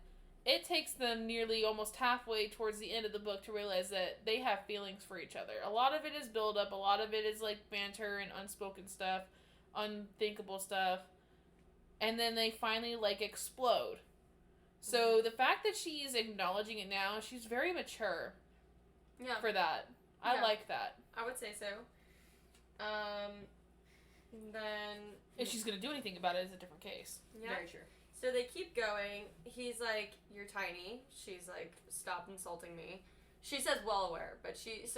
it takes them nearly almost halfway towards the end of the book to realize that they have feelings for each other. A lot of it is build up, a lot of it is like banter and unspoken stuff, unthinkable stuff, and then they finally like explode. So the fact that she's acknowledging it now, she's very mature. Yeah. For that. I like that. I would say so. Then... If she's gonna do anything about it, is a different case. Yeah. Very true. So they keep going. He's like, "You're tiny." She's like, "Stop insulting me." She says, "Well aware," but she's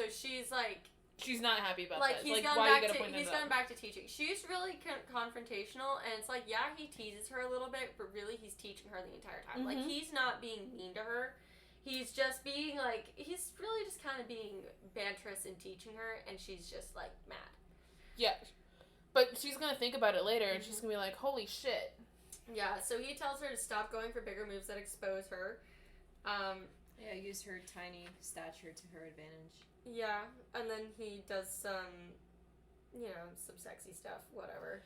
like, she's not happy about like that. he's Like, gone why back you gotta to point he's that gone out? back to teaching. She's really confrontational, and it's like, yeah, he teases her a little bit, but really he's teaching her the entire time. Like, he's not being mean to her. He's just being like, he's really just kind of being banterous and teaching her, and she's just like mad. Yeah. But she's gonna think about it later, and she's gonna be like, holy shit. Yeah, so he tells her to stop going for bigger moves that expose her. Yeah, use her tiny stature to her advantage. Yeah, and then he does some, some sexy stuff, whatever.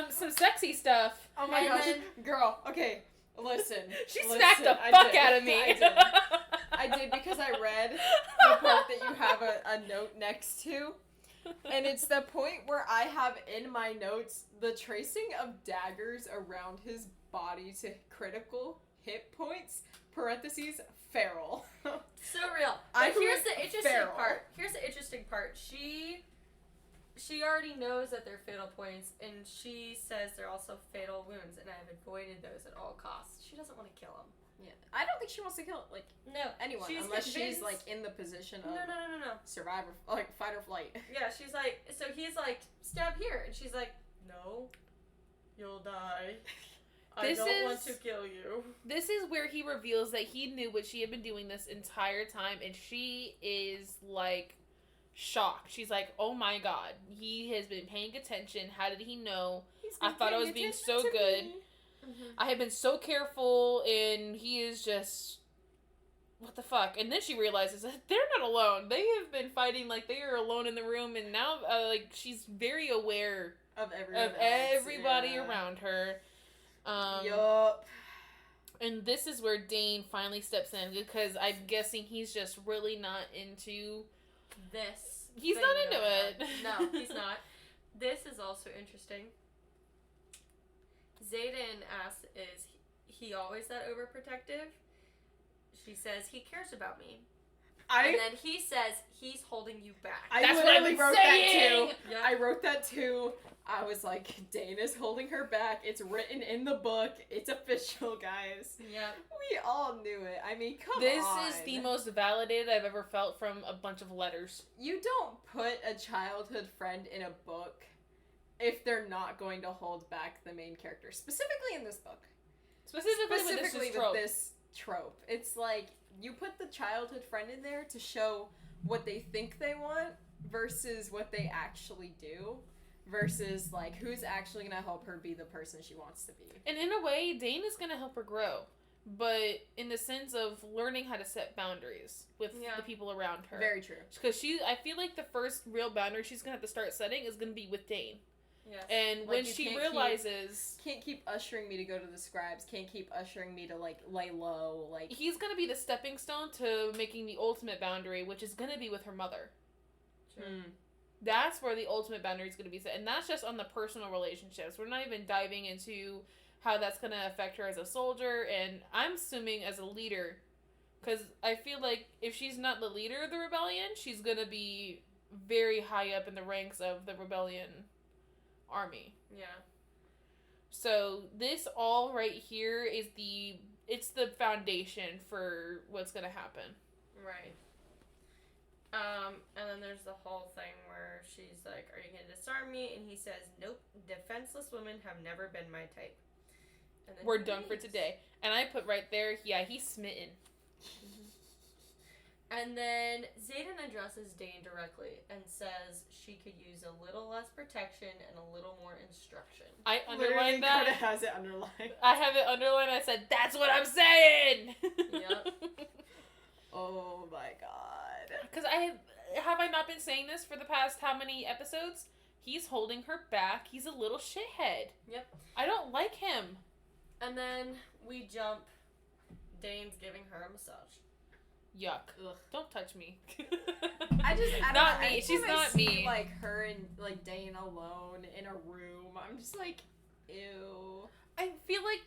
Some sexy stuff. Oh my And gosh. then- Girl, okay, listen. She listen, smacked the I fuck did. out of me. I did because I read the part that you have a note next to. And it's the point where I have in my notes the tracing of daggers around his body to critical hit points, parentheses, feral. So real. I But here's went the interesting feral. part. Here's the interesting part. She already knows that they're fatal points, and she says they're also fatal wounds, and I've avoided those at all costs. She doesn't want to kill him. Yeah. I don't think she wants to kill, like, No. anyone, she's unless she's, convinced- like, in the position of No. survivor, like, fight or flight. Yeah, she's like, so he's like, stab here, and she's like, no, you'll die. I don't want to kill you. This is where he reveals that he knew what she had been doing this entire time, and she is, like, shocked. She's like, oh my god, he has been paying attention. How did he know? I thought I was being so good. I have been so careful, and he is just... What the fuck? And then she realizes that they're not alone. They have been fighting like they are alone in the room, and now, like, she's very aware Of everybody around her. Yup. And this is where Dain finally steps in, because I'm guessing he's just really not into... This. He's thing not that into I it. had. No, he's not. This is also interesting. Zayden asks, is he always that overprotective? She says, he cares about me. And then he says, he's holding you back. That's what I've been wrote saying! that too. Yep. I wrote that too. I was like, Dain is holding her back. It's written in the book. It's official, guys. Yep. We all knew it. I mean, come on. This is the most validated I've ever felt from a bunch of letters. You don't put a childhood friend in a book if they're not going to hold back the main character. Specifically in this book. Specifically with this trope. It's like, you put the childhood friend in there to show what they think they want versus what they actually do. Versus, like, who's actually going to help her be the person she wants to be. And in a way, Dain is going to help her grow. But in the sense of learning how to set boundaries with the people around her. Very true. Because I feel like the first real boundary she's going to have to start setting is going to be with Dain. Yes. And Like, when you she can't realizes... Can't keep ushering me to go to the scribes. Can't keep ushering me to, like, lay low. Like, He's going to be the stepping stone to making the ultimate boundary, which is going to be with her mother. Sure. That's where the ultimate boundary is going to be set. And that's just on the personal relationships. We're not even diving into how that's going to affect her as a soldier, and I'm assuming as a leader. Because I feel like if she's not the leader of the rebellion, she's going to be very high up in the ranks of the rebellion army. Yeah. So this all right here is it's the foundation for what's going to happen. Right. And then there's the whole thing where she's like, are you going to disarm me? And he says, nope, defenseless women have never been my type. And then We're he done for leaves. today. And I put right there, yeah, he's smitten. And then Zayden addresses Dain directly and says she could use a little less protection and a little more instruction. I literally underlined that. kinda has it underlined. I have it underlined. I said, that's what I'm saying! Yep. Oh my god. Because have I not been saying this for the past how many episodes? He's holding her back. He's a little shithead. Yep. I don't like him. And then we jump. Dain's giving her a massage. Yuck. Ugh. Don't touch me. I don't Not know. me. Anytime She's I not see, me. Like her and like Dain alone in a room, I'm just like, ew. I feel like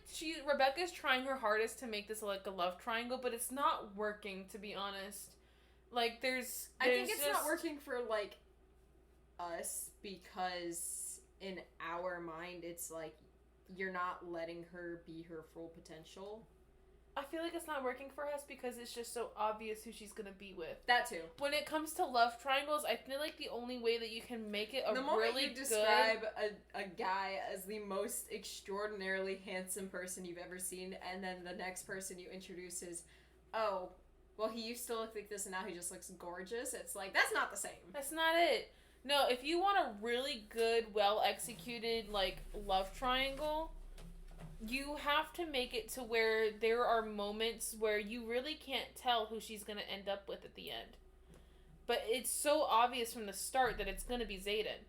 Rebecca's trying her hardest to make this like a love triangle, but it's not working, to be honest. Like, I think it's just not working for like us because in our mind it's like you're not letting her be her full potential. I feel like it's not working for us because it's just so obvious who she's gonna be with. That too. When it comes to love triangles, I feel like the only way that you can make it The moment really you describe a guy as the most extraordinarily handsome person you've ever seen, and then the next person you introduce is, oh, well, he used to look like this and now he just looks gorgeous. It's like, that's not the same. That's not it. No, if you want a really good, well-executed, like, love triangle, you have to make it to where there are moments where you really can't tell who she's going to end up with at the end. But it's so obvious from the start that it's going to be Xaden.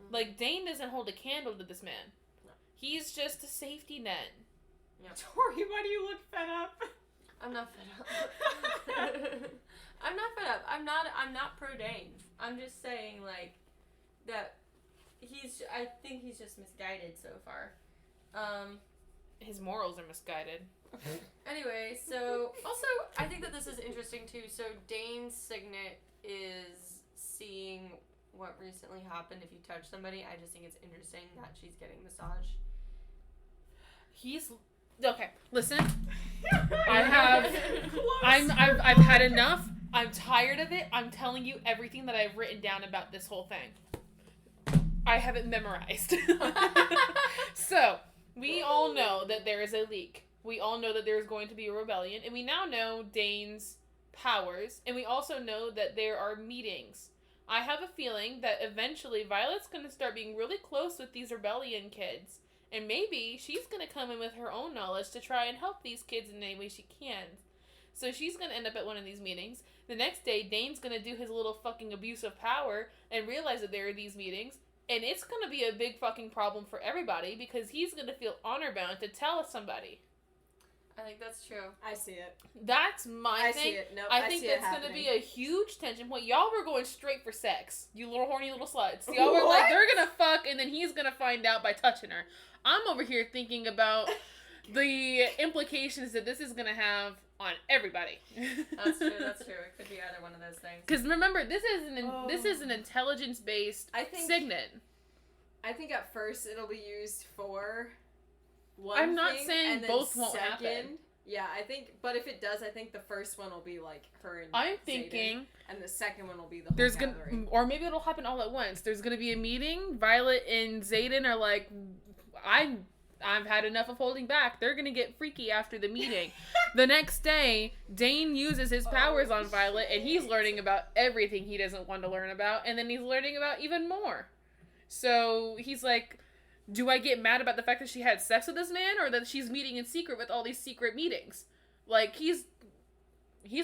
Mm-hmm. Like, Dain doesn't hold a candle to this man. No. He's just a safety net. Yep. Tori, why do you look fed up? I'm not fed up. I'm not fed up. I'm not pro Dain. I'm just saying, like, that I think he's just misguided so far. His morals are misguided. Anyway, so also I think that this is interesting too. So Dain's signet is seeing what recently happened if you touch somebody. I just think it's interesting that she's getting massage. Okay. Listen, I've had enough. I'm tired of it. I'm telling you everything that I've written down about this whole thing. I have it memorized. So. We all know that there is a leak. We all know that there is going to be a rebellion. And we now know Dain's powers. And we also know that there are meetings. I have a feeling that eventually Violet's going to start being really close with these rebellion kids. And maybe she's going to come in with her own knowledge to try and help these kids in any way she can. So she's going to end up at one of these meetings. The next day, Dain's going to do his little fucking abuse of power and realize that there are these meetings. And it's going to be a big fucking problem for everybody because he's going to feel honor-bound to tell somebody. I think that's true. I see it. That's my thing. See it. Nope, I think that's going to be a huge tension point. Y'all were going straight for sex. You little horny little sluts. Y'all were like, they're going to fuck and then he's going to find out by touching her. I'm over here thinking about the implications that this is going to have on everybody. That's true. It could be either one of those things. Because remember, this is an intelligence-based signet. I think at first it'll be used for one I'm not thing, saying and then both won't happen. Yeah, I think, but if it does, I think the first one will be like her and I'm thinking, Xaden, and the second one will be the whole gathering. Or maybe it'll happen all at once. There's gonna be a meeting. Violet and Xaden are like, I've had enough of holding back. They're gonna get freaky after the meeting. The next day, Dain uses his powers on Violet, and he's learning about everything he doesn't want to learn about, and then he's learning about even more. So he's like, do I get mad about the fact that she had sex with this man, or that she's meeting in secret with all these secret meetings? Like, he's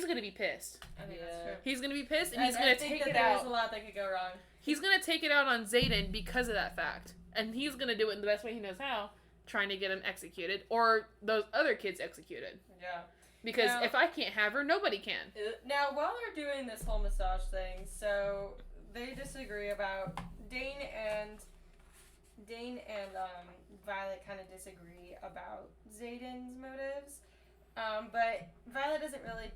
gonna be pissed. I think that's true. He's gonna be pissed, and he's gonna take it out. There's a lot that could go wrong. He's gonna take it out on Xaden because of that fact, and he's gonna do it in the best way he knows how, trying to get him executed, or those other kids executed. Yeah. Because if I can't have her, nobody can. Now, while they're doing this whole massage thing, so they disagree about Dain and Violet kind of disagree about Xaden's motives, but Violet doesn't really.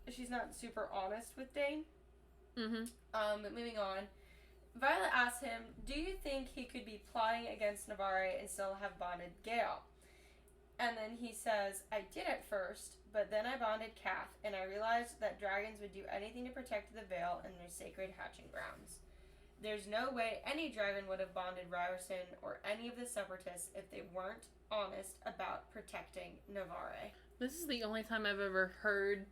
She's not super honest with Dain. Mm-hmm. But moving on, Violet asks him, "Do you think he could be plotting against Navarre and still have bonded Gale?" And then he says, "I did at first, but then I bonded Kath, and I realized that dragons would do anything to protect the Vale and their sacred hatching grounds. There's no way any dragon would have bonded Ryerson or any of the separatists if they weren't honest about protecting Navarre." This is the only time I've ever heard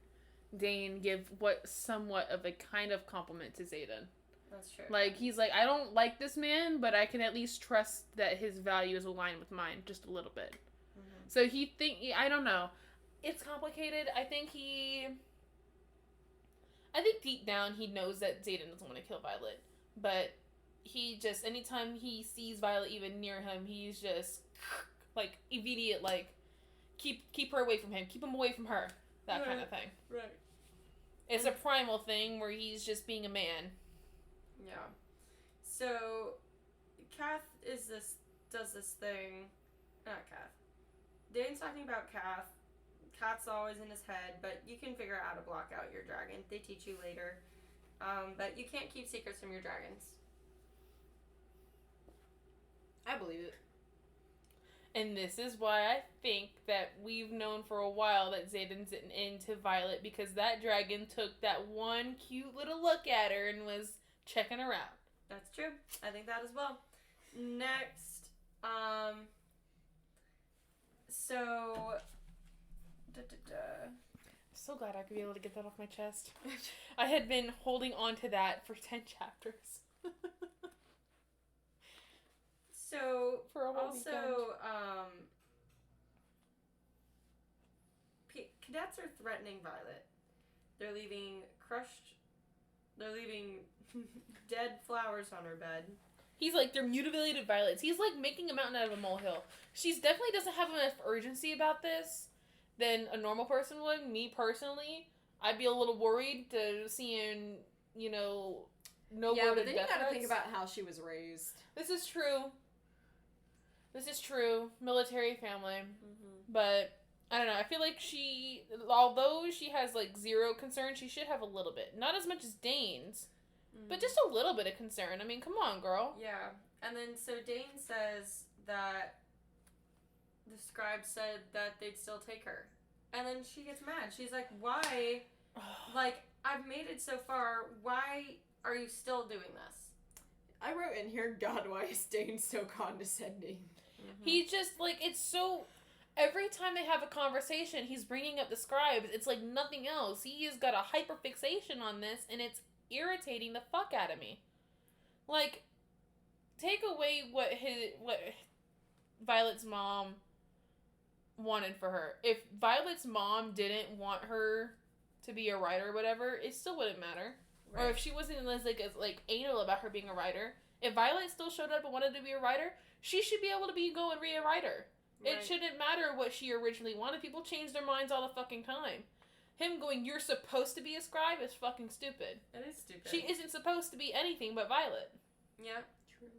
Dain give somewhat of a kind of compliment to Xaden. That's true. Like, he's like, I don't like this man, but I can at least trust that his values align with mine just a little bit. Mm-hmm. So I don't know. It's complicated. I think like deep down he knows that Xaden doesn't want to kill Violet, but he just, anytime he sees Violet even near him, he's just like immediate, like keep her away from him, keep him away from her, that kind of thing. Right. It's a primal thing where he's just being a man. Yeah. So, Kath does this thing. Not Kath. Dain's talking about Kath. Kath's always in his head, but you can figure out how to block out your dragon. They teach you later. But you can't keep secrets from your dragons. I believe it. And this is why I think that we've known for a while that Xaden's into Violet, because that dragon took that one cute little look at her and was checking her out. That's true. I think that as well. Next, so... So glad I could be able to get that off my chest. I had been holding on to that for 10 chapters. So, for a whole also, cadets are threatening Violet. They're leaving dead flowers on her bed. He's like, they're mutilated violets. He's like making a mountain out of a molehill. She definitely doesn't have enough urgency about this than a normal person would. Me personally, I'd be a little worried to seeing, no Yeah, word but of then you death gotta threats. think about how she was raised. This is true. Military family. Mm-hmm. But, I don't know. I feel like although she has like zero concern, she should have a little bit. Not as much as Dain's, but just a little bit of concern. I mean, come on, girl. Yeah. And then, so Dain says that the scribe said that they'd still take her. And then she gets mad. She's like, why? Like, I've made it so far. Why are you still doing this? I wrote in here, God, why is Dain so condescending? Mm-hmm. He just, like, it's so... Every time they have a conversation, he's bringing up the scribes. It's like nothing else. He has got a hyperfixation on this, and it's irritating the fuck out of me. Like, take away what Violet's mom wanted for her. If Violet's mom didn't want her to be a writer or whatever, it still wouldn't matter. Right. Or if she wasn't as anal about her being a writer, if Violet still showed up and wanted to be a writer, she should be able to go and be a writer. Right. It shouldn't matter what she originally wanted. People change their minds all the fucking time. Him going, you're supposed to be a scribe, is fucking stupid. It is stupid. She isn't supposed to be anything but Violet. Yep. True.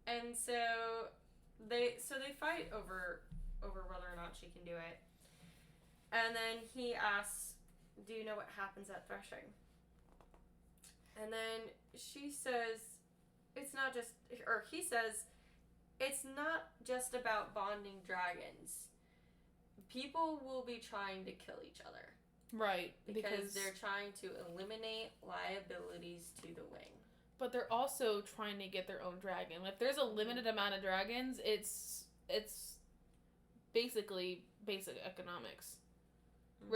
And so they fight over whether or not she can do it. And then he asks, do you know what happens at threshing? And then she says, he says, it's not just about bonding dragons. People will be trying to kill each other. Right. Because they're trying to eliminate liabilities to the wing. But they're also trying to get their own dragon. If there's a limited amount of dragons, it's basically basic economics. Mm-hmm.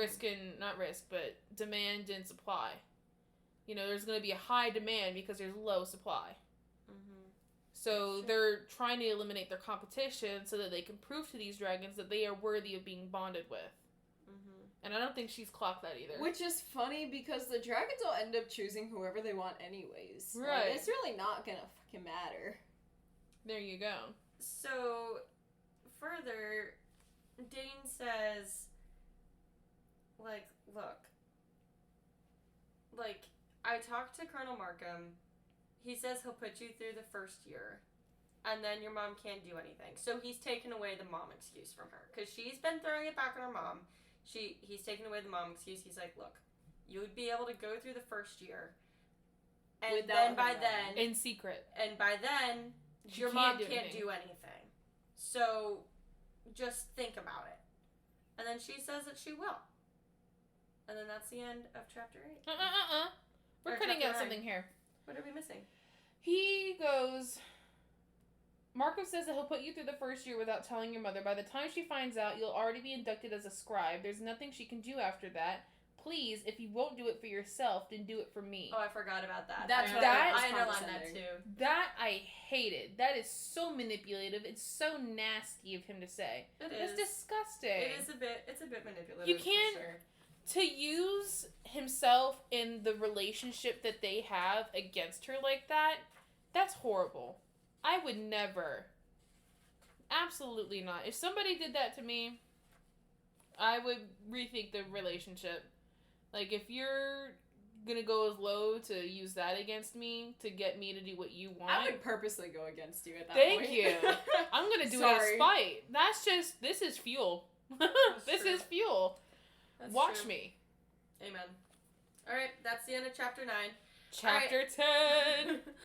But demand and supply. There's going to be a high demand because there's low supply. Mm-hmm. So they're trying to eliminate their competition so that they can prove to these dragons that they are worthy of being bonded with. Mm-hmm. And I don't think she's clocked that either. Which is funny because the dragons will end up choosing whoever they want anyways. Right. Like, it's really not gonna fucking matter. There you go. So, further, Dain says, look, I talked to Colonel Markham. He says he'll put you through the first year, and then your mom can't do anything. So he's taken away the mom excuse from her, because she's been throwing it back on her mom. He's taken away the mom excuse. He's like, look, you would be able to go through the first year, and then by then... In secret. And by then, your mom can't do anything. So, just think about it. And then she says that she will. And then that's the end of chapter 8. We're cutting out something here. What are we missing? He goes... Markham says that he'll put you through the first year without telling your mother. By the time she finds out, you'll already be inducted as a scribe. There's nothing she can do after that. Please, if you won't do it for yourself, then do it for me. Oh, I forgot about that. I underlined that too. That I hated. That is so manipulative. It's so nasty of him to say. It is. It's disgusting. It's a bit manipulative. You can't... For sure. To use himself in the relationship that they have against her like that, that's horrible. I would never. Absolutely not. If somebody did that to me, I would rethink the relationship. Like, if you're gonna go as low to use that against me to get me to do what you want. I would purposely go against you at that point. Thank you. I'm gonna do it out of spite. That's just, this is fuel. This true. is fuel. That's Watch true. me. Amen. Alright, that's the end of chapter 9. Chapter 10.